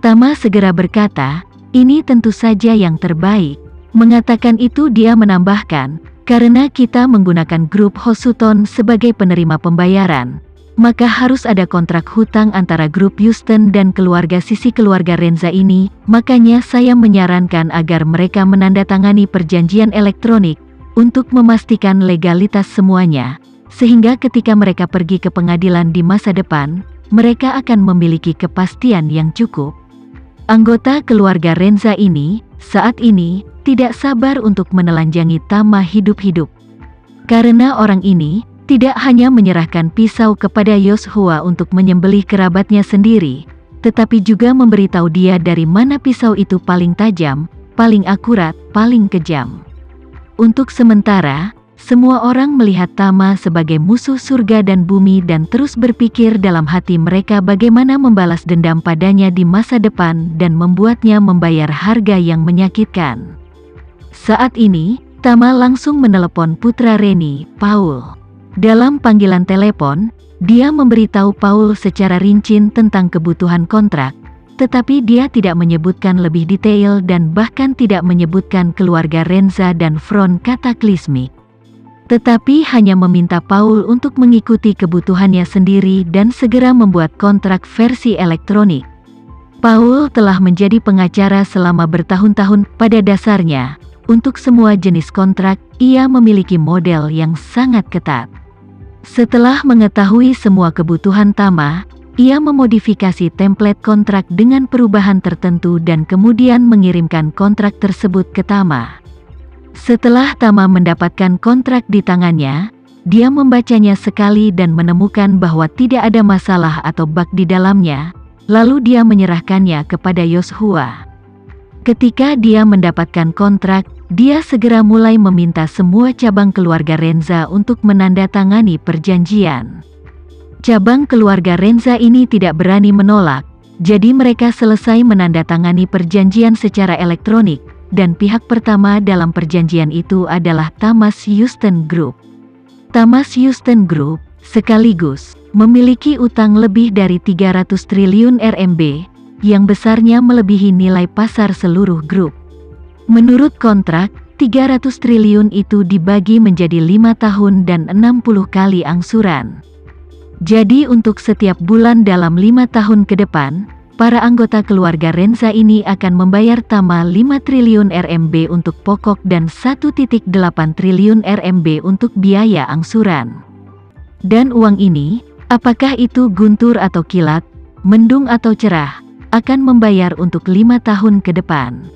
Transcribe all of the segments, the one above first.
Tama segera berkata, "Ini tentu saja yang terbaik." Mengatakan itu dia menambahkan, "Karena kita menggunakan grup Hosuton sebagai penerima pembayaran, maka harus ada kontrak hutang antara grup Houston dan keluarga sisi keluarga Renza ini, makanya saya menyarankan agar mereka menandatangani perjanjian elektronik untuk memastikan legalitas semuanya, sehingga ketika mereka pergi ke pengadilan di masa depan, mereka akan memiliki kepastian yang cukup." Anggota keluarga Renza ini, saat ini, tidak sabar untuk menelanjangi Tama hidup-hidup. Karena orang ini tidak hanya menyerahkan pisau kepada Yoshua untuk menyembelih kerabatnya sendiri, tetapi juga memberitahu dia dari mana pisau itu paling tajam, paling akurat, paling kejam. Untuk sementara, semua orang melihat Tama sebagai musuh surga dan bumi dan terus berpikir dalam hati mereka bagaimana membalas dendam padanya di masa depan dan membuatnya membayar harga yang menyakitkan. Saat ini, Tama langsung menelepon putra Reni, Paul. Dalam panggilan telepon, dia memberitahu Paul secara rinci tentang kebutuhan kontrak, tetapi dia tidak menyebutkan lebih detail dan bahkan tidak menyebutkan keluarga Renza dan Front Cataclysmic. Tetapi hanya meminta Paul untuk mengikuti kebutuhannya sendiri dan segera membuat kontrak versi elektronik. Paul telah menjadi pengacara selama bertahun-tahun. Pada dasarnya, untuk semua jenis kontrak, ia memiliki model yang sangat ketat. Setelah mengetahui semua kebutuhan Tama, ia memodifikasi template kontrak dengan perubahan tertentu dan kemudian mengirimkan kontrak tersebut ke Tama. Setelah Tama mendapatkan kontrak di tangannya, dia membacanya sekali dan menemukan bahwa tidak ada masalah atau bug di dalamnya, lalu dia menyerahkannya kepada Yoshua. Ketika dia mendapatkan kontrak, dia segera mulai meminta semua cabang keluarga Renza untuk menandatangani perjanjian. Cabang keluarga Renza ini tidak berani menolak, jadi mereka selesai menandatangani perjanjian secara elektronik, dan pihak pertama dalam perjanjian itu adalah Thomas Houston Group. Thomas Houston Group, sekaligus, memiliki utang lebih dari 300 triliun RMB, yang besarnya melebihi nilai pasar seluruh grup. Menurut kontrak, 300 triliun itu dibagi menjadi 5 tahun dan 60 kali angsuran. Jadi untuk setiap bulan dalam 5 tahun ke depan, para anggota keluarga Renza ini akan membayar Tama 5 triliun RMB untuk pokok dan 1,8 triliun RMB untuk biaya angsuran. Dan uang ini, apakah itu guntur atau kilat, mendung atau cerah, akan membayar untuk 5 tahun ke depan.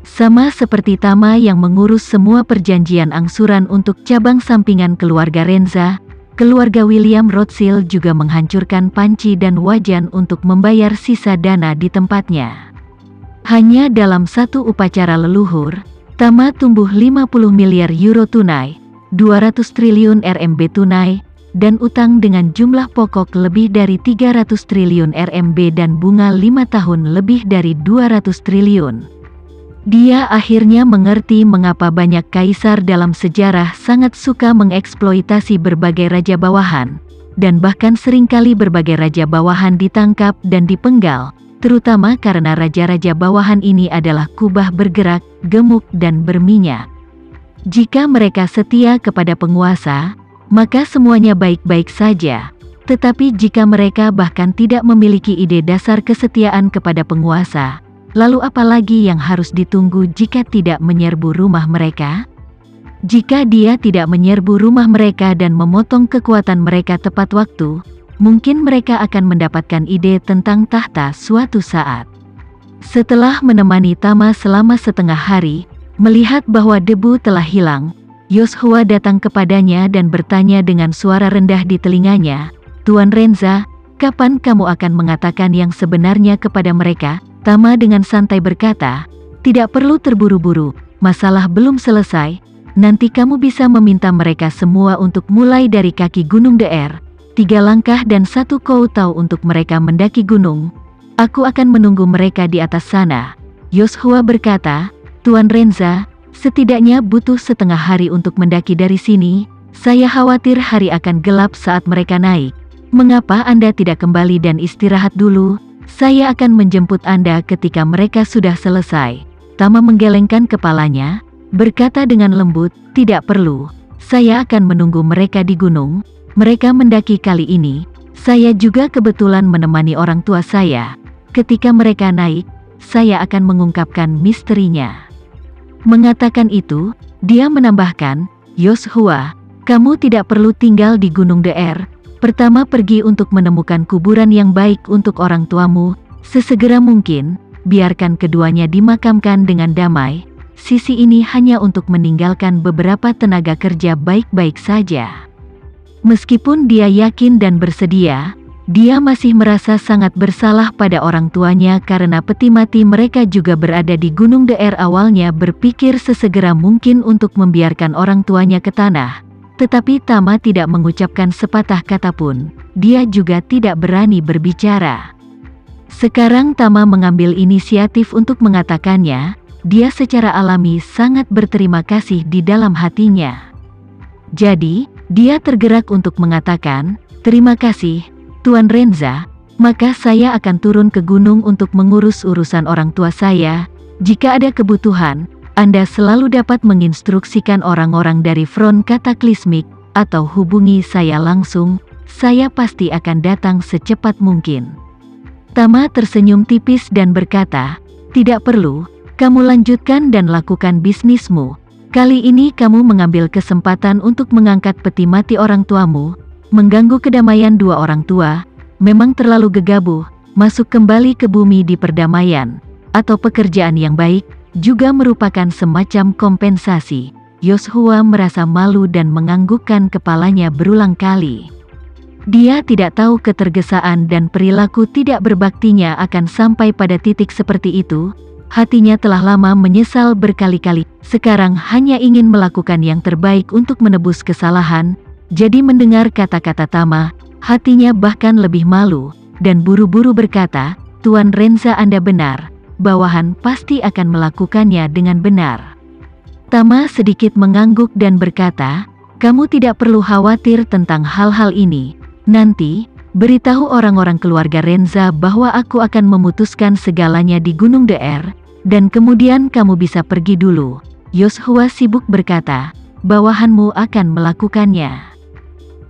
Sama seperti Tama yang mengurus semua perjanjian angsuran untuk cabang sampingan keluarga Renza, keluarga William Rothschild juga menghancurkan panci dan wajan untuk membayar sisa dana di tempatnya. Hanya dalam satu upacara leluhur, Tama tumbuh 50 miliar euro tunai, 200 triliun RMB tunai, dan utang dengan jumlah pokok lebih dari 300 triliun RMB dan bunga 5 tahun lebih dari 200 triliun. Dia akhirnya mengerti mengapa banyak kaisar dalam sejarah sangat suka mengeksploitasi berbagai raja bawahan, dan bahkan seringkali berbagai raja bawahan ditangkap dan dipenggal, terutama karena raja-raja bawahan ini adalah kubah bergerak, gemuk dan berminyak. Jika mereka setia kepada penguasa, maka semuanya baik-baik saja. Tetapi jika mereka bahkan tidak memiliki ide dasar kesetiaan kepada penguasa, lalu apa lagi yang harus ditunggu jika tidak menyerbu rumah mereka? Jika dia tidak menyerbu rumah mereka dan memotong kekuatan mereka tepat waktu, mungkin mereka akan mendapatkan ide tentang tahta suatu saat. Setelah menemani Tama selama setengah hari, melihat bahwa debu telah hilang, Yoshua datang kepadanya dan bertanya dengan suara rendah di telinganya, "Tuan Renza, kapan kamu akan mengatakan yang sebenarnya kepada mereka?" Tama dengan santai berkata, "Tidak perlu terburu-buru, masalah belum selesai, nanti kamu bisa meminta mereka semua untuk mulai dari kaki Gunung DR, 3 langkah dan 1 koutau untuk mereka mendaki gunung. Aku akan menunggu mereka di atas sana." Yoshua berkata, "Tuan Renza, setidaknya butuh setengah hari untuk mendaki dari sini, saya khawatir hari akan gelap saat mereka naik. Mengapa Anda tidak kembali dan istirahat dulu?" Saya akan menjemput Anda ketika mereka sudah selesai. Tama menggelengkan kepalanya, berkata dengan lembut, tidak perlu. Saya akan menunggu mereka di gunung. Mereka mendaki kali ini. Saya juga kebetulan menemani orang tua saya. Ketika mereka naik, saya akan mengungkapkan misterinya. Mengatakan itu, dia menambahkan, Yoshua, kamu tidak perlu tinggal di Gunung DR. Pertama pergi untuk menemukan kuburan yang baik untuk orang tuamu, sesegera mungkin, biarkan keduanya dimakamkan dengan damai. Sisi ini hanya untuk meninggalkan beberapa tenaga kerja baik-baik saja. Meskipun dia yakin dan bersedia, dia masih merasa sangat bersalah pada orang tuanya karena peti mati mereka juga berada di Gunung DR. Awalnya berpikir sesegera mungkin untuk membiarkan orang tuanya ke tanah, tetapi Tama tidak mengucapkan sepatah kata pun. Dia juga tidak berani berbicara. Sekarang Tama mengambil inisiatif untuk mengatakannya. Dia secara alami sangat berterima kasih di dalam hatinya. Jadi, dia tergerak untuk mengatakan, terima kasih, Tuan Renza, maka saya akan turun ke gunung untuk mengurus urusan orang tua saya. Jika ada kebutuhan, Anda selalu dapat menginstruksikan orang-orang dari front kataklismik, atau hubungi saya langsung, saya pasti akan datang secepat mungkin. Tama tersenyum tipis dan berkata, tidak perlu, kamu lanjutkan dan lakukan bisnismu. Kali ini kamu mengambil kesempatan untuk mengangkat peti mati orang tuamu, mengganggu kedamaian dua orang tua, memang terlalu gegabah. Masuk kembali ke bumi di perdamaian, atau pekerjaan yang baik, juga merupakan semacam kompensasi. Yoshua merasa malu dan menganggukkan kepalanya berulang kali. Dia tidak tahu ketergesaan dan perilaku tidak berbaktinya akan sampai pada titik seperti itu. Hatinya telah lama menyesal berkali-kali, sekarang hanya ingin melakukan yang terbaik untuk menebus kesalahan. Jadi mendengar kata-kata Tama, hatinya bahkan lebih malu, dan buru-buru berkata, Tuan Renza, Anda benar, bawahan pasti akan melakukannya dengan benar. Tama sedikit mengangguk dan berkata, kamu tidak perlu khawatir tentang hal-hal ini. Nanti, beritahu orang-orang keluarga Renza bahwa aku akan memutuskan segalanya di Gunung DR, dan kemudian kamu bisa pergi dulu. Yoshua sibuk berkata, bawahanmu akan melakukannya.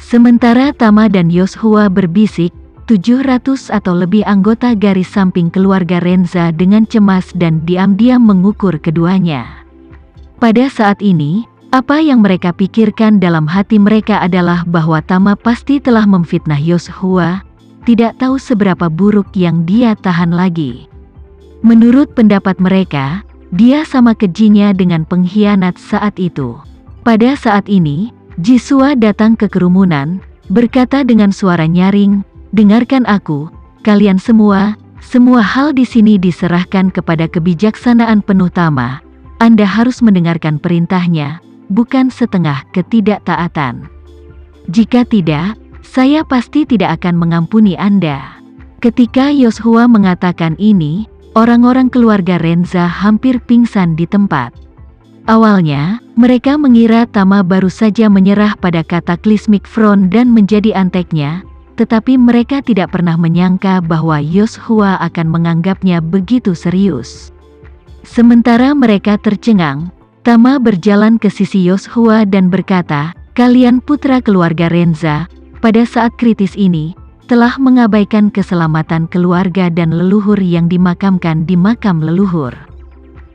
Sementara Tama dan Yoshua berbisik, 700 atau lebih anggota garis samping keluarga Renza dengan cemas dan diam-diam mengukur keduanya. Pada saat ini, apa yang mereka pikirkan dalam hati mereka adalah bahwa Tama pasti telah memfitnah Yoshua, tidak tahu seberapa buruk yang dia tahan lagi. Menurut pendapat mereka, dia sama kejinya dengan pengkhianat saat itu. Pada saat ini, Jisua datang ke kerumunan, berkata dengan suara nyaring, dengarkan aku, kalian semua hal di sini diserahkan kepada kebijaksanaan penuh Tama. Anda harus mendengarkan perintahnya, bukan setengah ketidaktaatan. Jika tidak, saya pasti tidak akan mengampuni Anda. Ketika Yoshua mengatakan ini, orang-orang keluarga Renza hampir pingsan di tempat. Awalnya, mereka mengira Tama baru saja menyerah pada Cataclysmic Front dan menjadi anteknya, tetapi mereka tidak pernah menyangka bahwa Yoshua akan menganggapnya begitu serius. Sementara mereka tercengang, Tama berjalan ke sisi Yoshua dan berkata, kalian putra keluarga Renza, pada saat kritis ini, telah mengabaikan keselamatan keluarga dan leluhur yang dimakamkan di makam leluhur.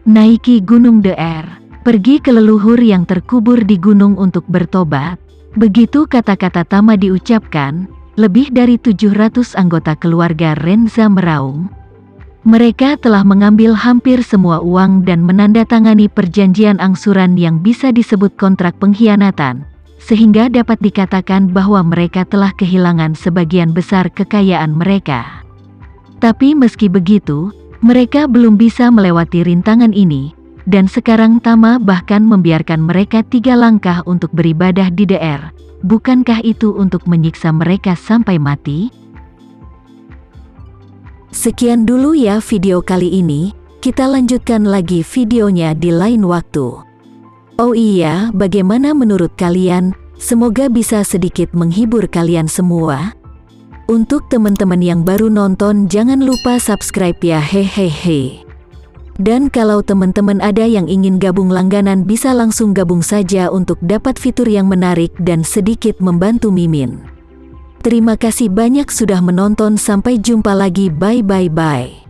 Naiki Gunung DR, pergi ke leluhur yang terkubur di gunung untuk bertobat. Begitu kata-kata Tama diucapkan, lebih dari 700 anggota keluarga Renza meraung. Mereka telah mengambil hampir semua uang dan menandatangani perjanjian angsuran yang bisa disebut kontrak pengkhianatan, sehingga dapat dikatakan bahwa mereka telah kehilangan sebagian besar kekayaan mereka. Tapi meski begitu, mereka belum bisa melewati rintangan ini, dan sekarang Tama bahkan membiarkan mereka 3 langkah untuk beribadah di DR. Bukankah itu untuk menyiksa mereka sampai mati? Sekian dulu ya video kali ini, kita lanjutkan lagi videonya di lain waktu. Oh iya, bagaimana menurut kalian? Semoga bisa sedikit menghibur kalian semua. Untuk teman-teman yang baru nonton, jangan lupa subscribe ya, hehehe. Dan kalau teman-teman ada yang ingin gabung langganan, bisa langsung gabung saja untuk dapat fitur yang menarik dan sedikit membantu Mimin. Terima kasih banyak sudah menonton, sampai jumpa lagi, bye.